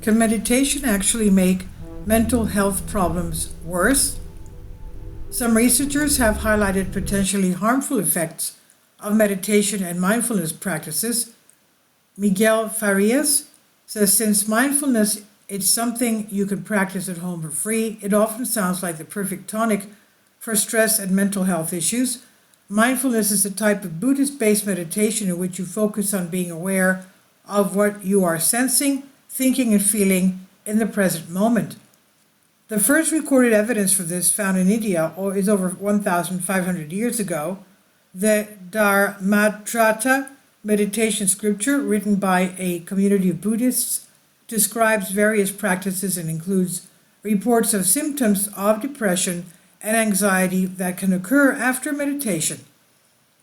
Can meditation actually make mental health problems worse? Some researchers have highlighted potentially harmful effects of meditation and mindfulness practices. Miguel Farias says since mindfulness is something you can practice at home for free, it often sounds like the perfect tonic for stress and mental health issues. Mindfulness is a type of Buddhist-based meditation in which you focus on being aware of what you are sensing, thinking, and feeling in the present moment. The first recorded evidence for this, found in India, is over 1,500 years ago. The Dharmatrata meditation scripture, written by a community of Buddhists, describes various practices and includes reports of symptoms of depression and anxiety that can occur after meditation.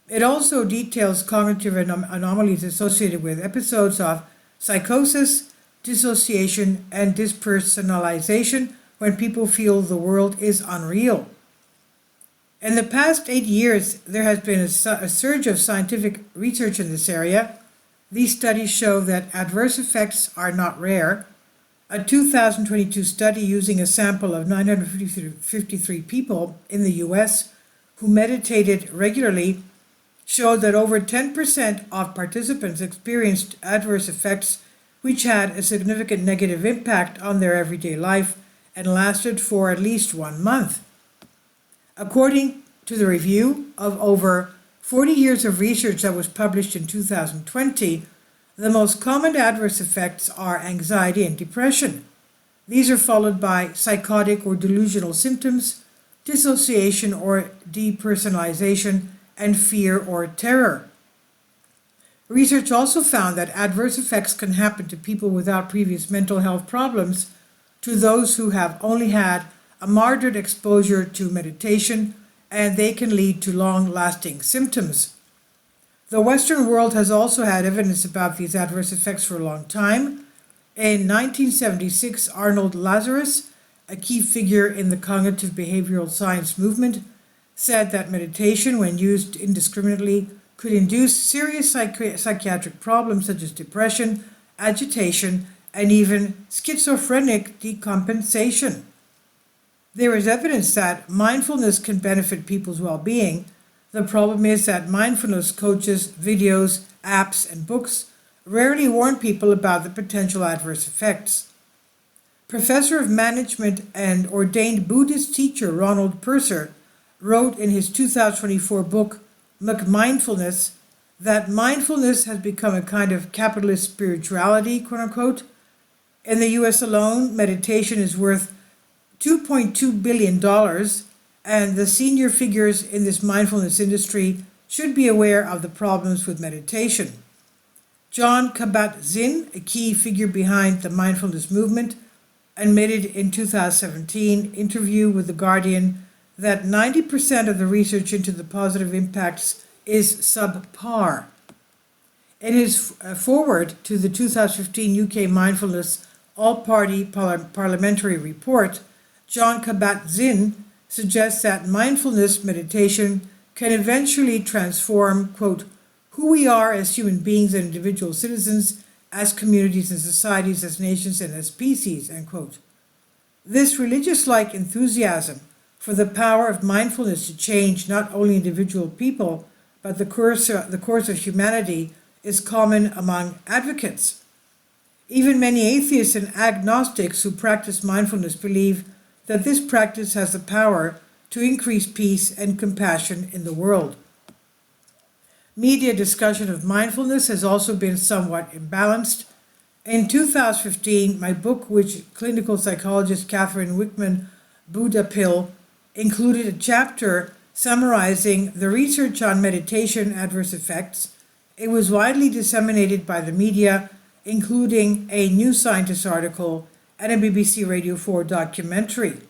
It also details cognitive anomalies associated with episodes of psychosis, dissociation, and dispersonalization when people feel the world is unreal. In the past 8 years, there has been a surge of scientific research in this area. These studies show that adverse effects are not rare. A 2022 study using a sample of 953 people in the US who meditated regularly showed that over 10% of participants experienced adverse effects which had a significant negative impact on their everyday life and lasted for at least 1 month. According to the review of over 40 years of research that was published in 2020, the most common adverse effects are anxiety and depression. These are followed by psychotic or delusional symptoms, dissociation or depersonalization, and fear or terror. Research also found that adverse effects can happen to people without previous mental health problems, to those who have only had a moderate exposure to meditation, and they can lead to long-lasting symptoms. The Western world has also had evidence about these adverse effects for a long time. In 1976, Arnold Lazarus, a key figure in the cognitive behavioral science movement, said that meditation, when used indiscriminately, could induce serious psychiatric problems such as depression, agitation, and even schizophrenic decompensation. There is evidence that mindfulness can benefit people's well-being. The problem is that mindfulness coaches, videos, apps, and books rarely warn people about the potential adverse effects. Professor of Management and ordained Buddhist teacher Ronald Purser wrote in his 2024 book, McMindfulness, that mindfulness has become a kind of capitalist spirituality, quote unquote. In the US alone, meditation is worth $2.2 billion, and the senior figures in this mindfulness industry should be aware of the problems with meditation. John Kabat-Zinn, a key figure behind the mindfulness movement, admitted in 2017 interview with The Guardian that 90% of the research into the positive impacts is subpar. In his foreword to the 2015 UK Mindfulness All-Party Parliamentary Report, John Kabat-Zinn suggests that mindfulness meditation can eventually transform, quote, who we are as human beings and individual citizens, as communities and societies, as nations and as species, end quote. This religious-like enthusiasm for the power of mindfulness to change not only individual people, but the course of humanity is common among advocates. Even many atheists and agnostics who practice mindfulness believe that this practice has the power to increase peace and compassion in the world. Media discussion of mindfulness has also been somewhat imbalanced. In 2015, my book, which clinical psychologist Catherine Wickman Buddha Pill included a chapter summarizing the research on meditation adverse effects. It was widely disseminated by the media, including a New Scientist article and a BBC Radio 4 documentary.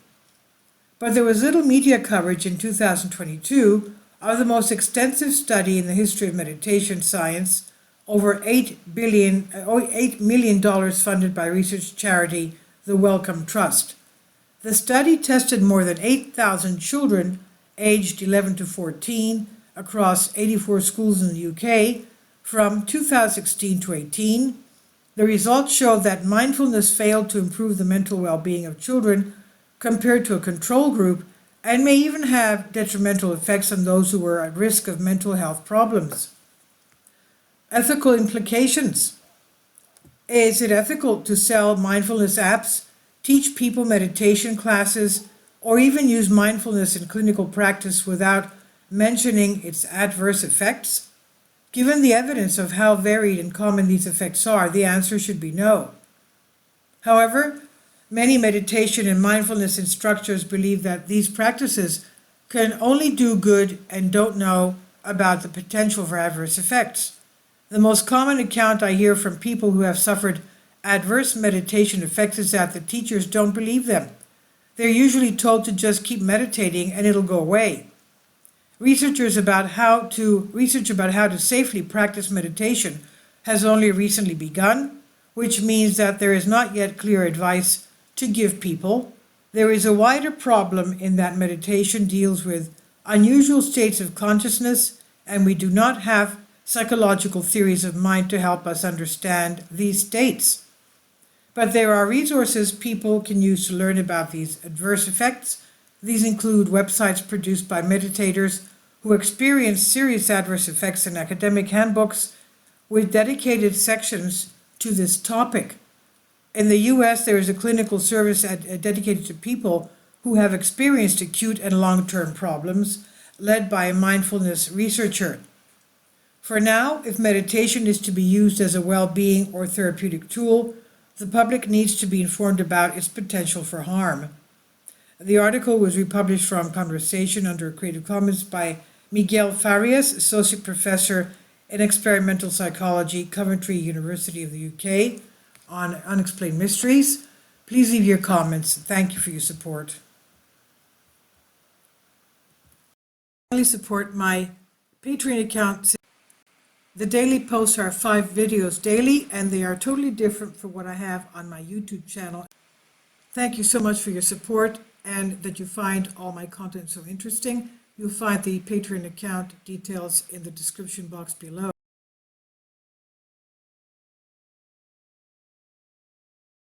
But there was little media coverage in 2022 of the most extensive study in the history of meditation science, over $8 million funded by research charity the Wellcome Trust. The study tested more than 8,000 children aged 11 to 14 across 84 schools in the UK from 2016 to 18. The results showed that mindfulness failed to improve the mental well-being of children compared to a control group, and may even have detrimental effects on those who were at risk of mental health problems. Ethical implications. Is it ethical to sell mindfulness apps, teach people meditation classes, or even use mindfulness in clinical practice without mentioning its adverse effects? Given the evidence of how varied and common these effects are, the answer should be no. However, many meditation and mindfulness instructors believe that these practices can only do good and don't know about the potential for adverse effects. The most common account I hear from people who have suffered adverse meditation effects is that the teachers don't believe them. They're usually told to just keep meditating and it'll go away. Research about how to safely practice meditation has only recently begun, which means that there is not yet clear advice to give people. There is a wider problem in that meditation deals with unusual states of consciousness, and we do not have psychological theories of mind to help us understand these states. But there are resources people can use to learn about these adverse effects. These include websites produced by meditators who experience serious adverse effects and academic handbooks with dedicated sections to this topic. In the US, there is a clinical service dedicated to people who have experienced acute and long-term problems, led by a mindfulness researcher. For now, if meditation is to be used as a well-being or therapeutic tool, the public needs to be informed about its potential for harm. The article was republished from Conversation under Creative Commons by Miguel Farias, Associate Professor in Experimental Psychology, Coventry University of the UK, on Unexplained Mysteries. Please leave your comments. Thank you for your support. Please support my Patreon account. The daily posts are 5 videos daily, and they are totally different from what I have on my YouTube channel. Thank you so much for your support and that you find all my content so interesting. You'll find the Patreon account details in the description box below.